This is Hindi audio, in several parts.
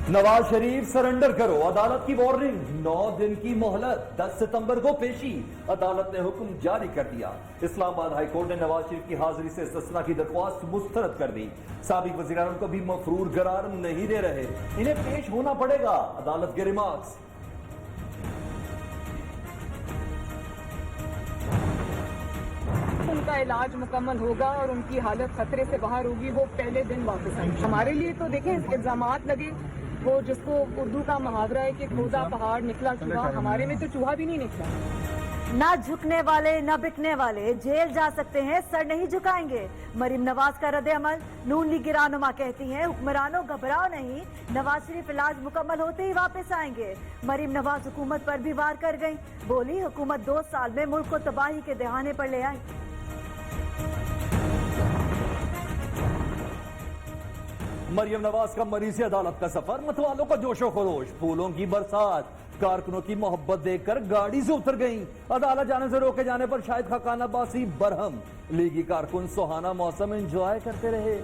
नवाज शरीफ सरेंडर करो, अदालत की वार्निंग, 9 दिन की मोहलत, 10 सितंबर को पेशी, अदालत ने हुक्म जारी कर दिया। इस्लामाबाद हाईकोर्ट ने नवाज शरीफ की हाजिरी से इस्तिस्ना की दरख्वास्त मुस्तरद कर दी। साबिक वज़ीर-ए-आज़म को भी मफरूर करार नहीं दे रहे, इन्हें पेश होना पड़ेगा, अदालत के रिमार्क्स। उनका इलाज मुकम्मल होगा और उनकी हालत खतरे से बाहर होगी, वो पहले दिन वापस आएंगे। हमारे लिए तो देखें इल्जामात लगे, वो जिसको उर्दू का मुहावरा है कि खोदा पहाड़ निकला चूहा, हमारे में तो चूहा भी नहीं निकला। ना झुकने वाले न बिकने वाले जेल जा सकते हैं, सर नहीं झुकाएंगे, मरीम नवाज का रद्द अमल। नून लीग रहनुमा कहती हैं हुक्मरानों घबराओ नहीं, नवाज शरीफ इलाज मुकम्मल होते ही वापस आएंगे। मरीम नवाज हुकूमत पर भी वार कर गई, बोली हुकूमत 2 साल में मुल्क को तबाही के दहाने पर ले आई। मरियम नवाज का मरीज अदालत का सफर, मतवालों का जोशो खरोश, फूलों की बरसात, कारकुनों की मोहब्बत देखकर गाड़ी से उतर गईं। अदालत जाने से रोके जाने पर शाहिद खाकान अब्बासी बरहम, लीगी कारकुन सुहाना मौसम एंजॉय करते रहे।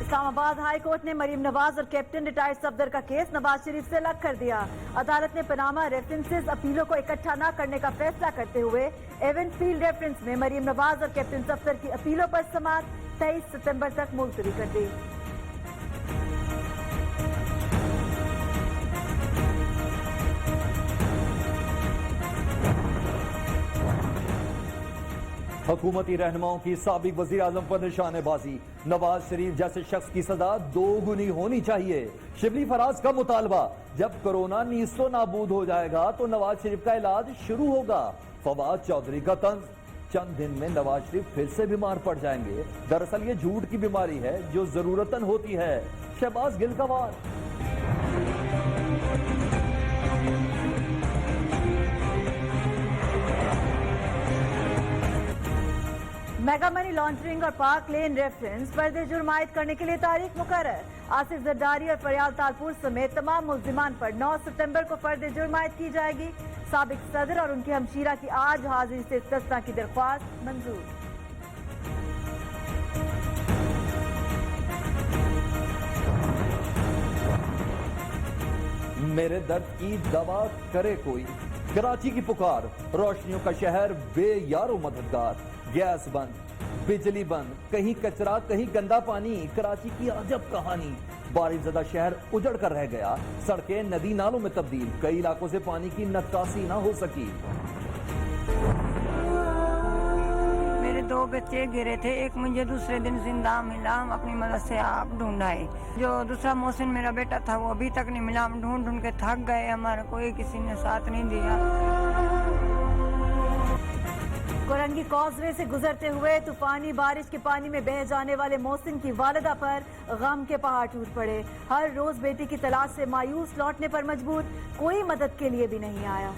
इस्लामाबाद हाई कोर्ट ने मरीम नवाज और कैप्टन रिटायर्ड सफदर का केस नवाज शरीफ से अलग कर दिया। अदालत ने पनामा रेफरेंसेस अपीलों को इकट्ठा न करने का फैसला करते हुए एवेंट फील्ड रेफरेंस में मरीम नवाज और कैप्टन सफदर की अपीलों पर समाअत 23 सितंबर तक मुलतवी कर दी। हुकूमती रहनुमाओं की साबिक वजीर आजम पर निशानेबाजी, नवाज शरीफ जैसे शख्स की सजा 2 गुनी होनी चाहिए, शिबली फराज का मुतालबा। जब कोरोना नीस्तो नाबूद हो जाएगा तो नवाज शरीफ का इलाज शुरू होगा। फवाद चौधरी का तंज, चंद दिन में नवाज शरीफ फिर से बीमार पड़ जाएंगे, दरअसल ये झूठ की बीमारी है जो जरूरतन होती है। शहबाज गिल का वार। मेगा मनी लॉन्ड्रिंग और पाक लेन रेफरेंस फर्द जुर्म आयद करने के लिए तारीख मुकर्रर। आसिफ जरदारी और फरियाल तालपुर समेत तमाम मुल्जिमान पर 9 सितंबर को फर्द जुर्म आयद की जाएगी। साबिक सदर और उनकी हमशीरा की आज हाजिरी से इस्तिस्ना की दरख्वास्त मंजूर। मेरे दर्द की दवा करे कोई, कराची की पुकार, रोशनियों का शहर बेयारो मददगार। गैस बंद, बिजली बंद, कहीं कचरा कहीं गंदा पानी, कराची की अजब कहानी। बारिशज़दा शहर उजड़ कर रह गया, सड़कें नदी नालों में तब्दील, कई इलाकों से पानी की निकासी ना हो सकी। मेरे 2 बच्चे गिरे थे, एक मुझे दूसरे दिन जिंदा मिला, हम अपनी मदद से आप ढूंढाए। जो दूसरा मोहसिन मेरा बेटा था वो अभी तक नहीं मिला, हम ढूंढ ढूंढ के थक गए, हमारा कोई किसी ने साथ नहीं दिया। कोरंगी कॉजवे से गुजरते हुए तूफानी बारिश के पानी में बह जाने वाले मोहसिन की वालिदा पर गम के पहाड़ टूट पड़े। हर रोज बेटी की तलाश से मायूस लौटने पर मजबूर, कोई मदद के लिए भी नहीं आया।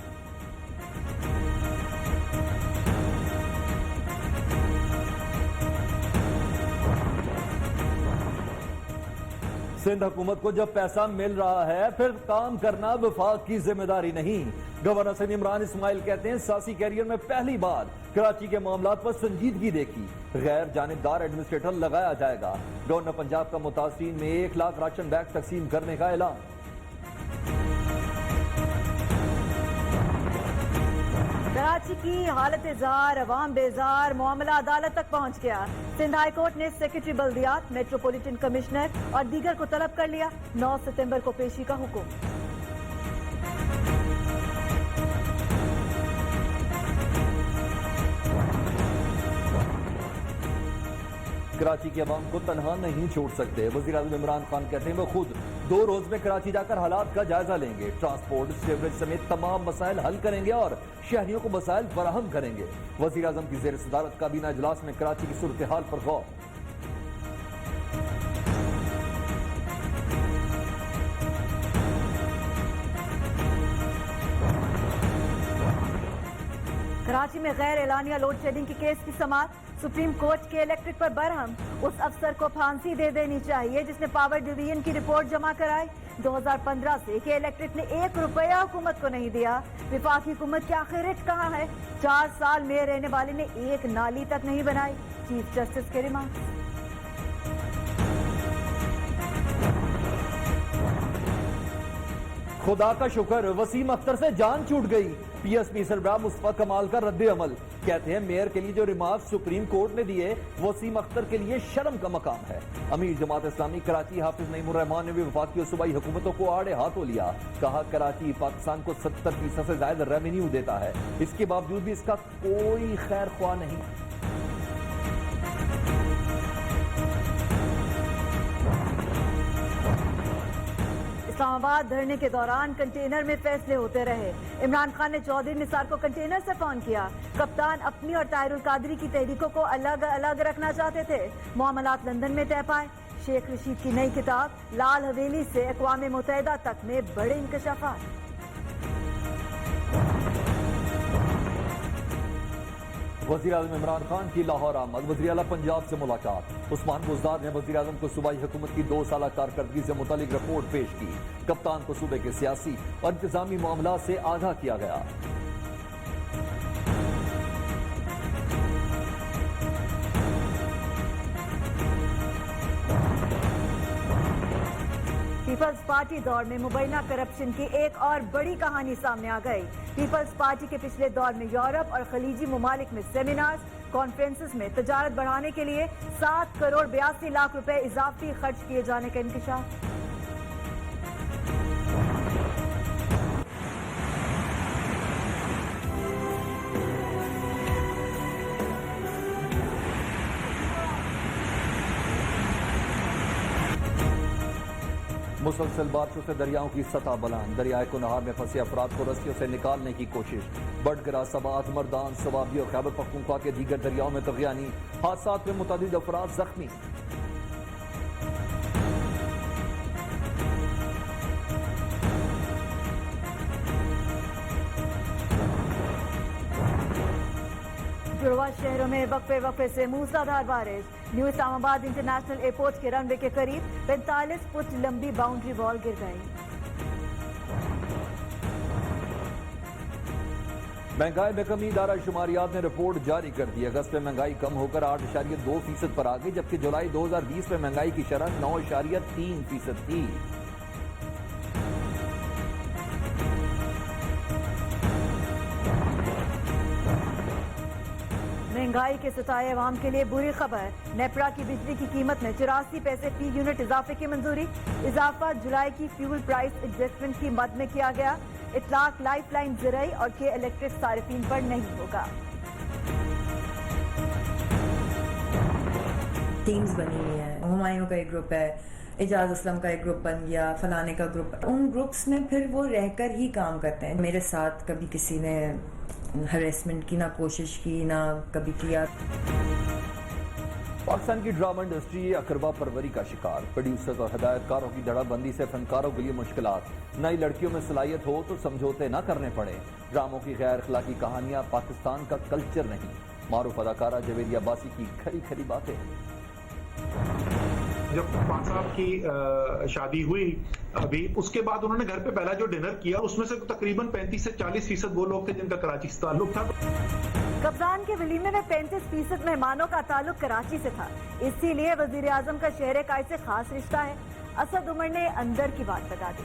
सिंध हुकूमत को जब पैसा मिल रहा है फिर काम करना वफाक की जिम्मेदारी नहीं। गवर्नर सिंध इमरान इस्माइल कहते हैं सियासी कैरियर में पहली बार कराची के मामलात पर संजीदगी देखी, गैर जानिबदार एडमिनिस्ट्रेटर लगाया जाएगा। गवर्नर पंजाब का मुतासरीन में 1 लाख राशन बैग तकसीम करने का ऐलान। कराची की हालत जार, अवाम बेजार, मामला अदालत तक पहुंच गया। सिंध हाई कोर्ट ने सेक्रेटरी बल्दियात, मेट्रोपॉलिटन कमिश्नर और दीगर को तलब कर लिया। 9 सितंबर को पेशी का हुक्म। कराची के अवाम को तनहा नहीं छोड़ सकते, वज़ीर आज़म इमरान खान कहते हैं वो खुद 2 रोज में कराची जाकर हालात का जायजा लेंगे, ट्रांसपोर्ट, सीवरेज समेत तमाम मसाइल हल करेंगे और शहरियों को मसाइल फराहम करेंगे। वज़ीर आज़म की ज़ेर सदारत काबीना इजलास में कराची की सूरत हाल पर गौर। कराची में गैर एलानिया लोड शेडिंग के केस की समाअत। सुप्रीम कोर्ट के इलेक्ट्रिक पर बरहम। उस अफसर को फांसी दे देनी चाहिए जिसने पावर डिवीजन की रिपोर्ट जमा कराई। 2015 से के इलेक्ट्रिक ने 1 रुपया हुकूमत को नहीं दिया। विफाकी हुकूमत के आखिर रिट कहाँ है? 4 साल में रहने वाले ने एक नाली तक नहीं बनाई। चीफ जस्टिस के रिमार्क। खुदा का शुक्र, वसीम अख्तर से जान छूट गई। पीएसपी सरबराह मुस्तफा कमाल का रद्द अमल। कहते हैं मेयर के लिए जो रिमार्क सुप्रीम कोर्ट ने दिए वसीम अख्तर के लिए शर्म का मकाम है। अमीर जमात इस्लामी कराची हाफिज नईमुर रहमान ने भी वफाकी और सूबाई हुकूमतों को आड़े हाथों लिया। कहा कराची पाकिस्तान को 70% से ज्यादा रेवेन्यू देता है, इसके बावजूद भी इसका कोई खैर ख्वाह नहीं। इस्लामाबाद धरने के दौरान कंटेनर में फैसले होते रहे। इमरान खान ने चौधरी निसार को कंटेनर से फोन किया। कप्तान अपनी और ताहिरुल कादरी की तहरीकों को अलग अलग रखना चाहते थे। मामलात लंदन में तय पाए। शेख रशीद की नई किताब लाल हवेली से अक़वाम मुत्तहिदा तक में बड़े इंकशाफात। वज़ीर आज़म इमरान खान की लाहौर आमद। वज़ीर आला पंजाब से मुलाकात। उस्मान बुज़दार ने वज़ीर आज़म को सूबाई हुकूमत की 2 साला कारकर्दगी से मुतालिक रिपोर्ट पेश की। कप्तान को सूबे के सियासी और इंतजामी मामला से आगाह किया गया। पीपल्स पार्टी दौर में मुबैना करप्शन की एक और बड़ी कहानी सामने आ गई। पीपल्स पार्टी के पिछले दौर में यूरोप और खलीजी ममालिक में सेमिनार्स, कॉन्फ्रेंसेस में तजारत बढ़ाने के लिए 7 करोड़ 82 लाख रुपए इजाफी खर्च किए जाने का इंकशाफ। मुसलसल बारिशों से दरियाओं की सतह बुलंद। दरियाए कुनहार में फंसे अफराद को रस्सियों से निकालने की कोशिश। बडगरा, सबात, मर्दान, सवाबी और खैबर पख्तूनख्वा के दीगर दरियाओं में तगयानी। हादसात में मुतअद्दिद अफराद जख्मी। जुड़वा शहरों में वक्फे वक्फे से मूसलाधार बारिश। न्यू इस्लामाबाद इंटरनेशनल एयरपोर्ट के रनवे के करीब 45 फुट लंबी बाउंड्री वॉल गिर गई। महंगाई में कमी। इदारा शुमारियात ने रिपोर्ट जारी कर दी। अगस्त में महंगाई कम होकर 8.2% पर आ गई, जबकि जुलाई 2020 में महंगाई की शरह 9.3% थी। महंगाई के सताए अवाम के लिए बुरी खबर। नेपरा की बिजली की कीमत में 84 पैसे फी यूनिट इजाफे की मंजूरी। इजाफा जुलाई की फ्यूल प्राइस एडजस्टमेंट की मद में किया गया। इतलाक लाइफ लाइन ज़राई और के इलेक्ट्रिक सारिफीन पर नहीं होगा। टीम्स बनी हुई है। हुमायूं का एक ग्रुप है, एजाज असलम का एक ग्रुप बन गया, फलाने का ग्रुप। उन ग्रुप्स में फिर वो रहकर ही काम करते हैं। मेरे साथ कभी किसी ने हरेसमेंट की ना कोशिश की ना कभी किया। पाकिस्तान की ड्रामा इंडस्ट्री अकरबा परवरी का शिकार। प्रोड्यूसर्स और हदायतकारों की धड़ाबंदी से फनकारों के लिए मुश्किलात। नई लड़कियों में सलाहियत हो तो समझौते न करने पड़े। ड्रामों की गैर अखलाकी कहानियां पाकिस्तान का कल्चर नहीं। मारूफ अदाकारा जवेरिया बासी की खरी खरी बातें। जब पाक साहब की शादी हुई अभी, उसके बाद उन्होंने घर पे पहला जो डिनर किया उसमें से तकरीबन 35 से 40% वो लोग थे जिनका कराची से ताल्लुक था। कप्तान के वलीमे में 35% मेहमानों का ताल्लुक कराची से था, इसीलिए वजीर आजम का शहर कायद से खास रिश्ता है। असद उमर ने अंदर की बात बता दी।